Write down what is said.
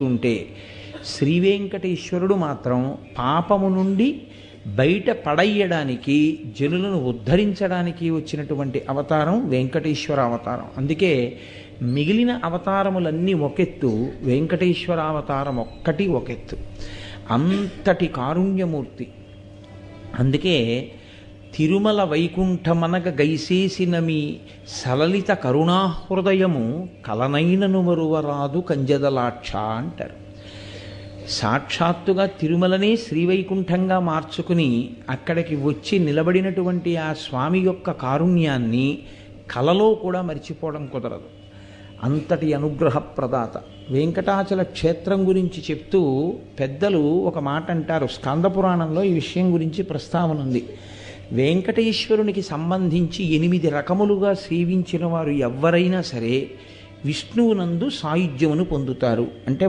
ఉంటే శ్రీ వెంకటేశ్వరుడు మాత్రం పాపము నుండి బయట పడయ్యడానికి జనులను ఉద్ధరించడానికి వచ్చినటువంటి అవతారం వెంకటేశ్వర అవతారం. అందుకే మిగిలిన అవతారములన్నీ ఒకెత్తు, వెంకటేశ్వర అవతారం ఒక్కటి ఒకెత్తు. అంతటి కారుణ్యమూర్తి. అందుకే తిరుమల వైకుంఠమనగ గైసేసిన మీ సలలిత కరుణాహృదయము కలనైనను మరువరాదు కంజదలాక్ష అంటారు. సాక్షాత్తుగా తిరుమలనే శ్రీవైకుంఠంగా మార్చుకుని అక్కడికి వచ్చి నిలబడినటువంటి ఆ స్వామి యొక్క కారుణ్యాన్ని కలలో కూడా మరిచిపోవడం కుదరదు. అంతటి అనుగ్రహ ప్రదాత. వెంకటాచల క్షేత్రం గురించి చెప్తూ పెద్దలు ఒక మాట అంటారు. స్కందపురాణంలో ఈ విషయం గురించి ప్రస్తావన ఉంది. వెంకటేశ్వరునికి సంబంధించి 8 రకములుగా సేవించిన వారు ఎవ్వరైనా సరే విష్ణువునందు సాయుధ్యమును పొందుతారు. అంటే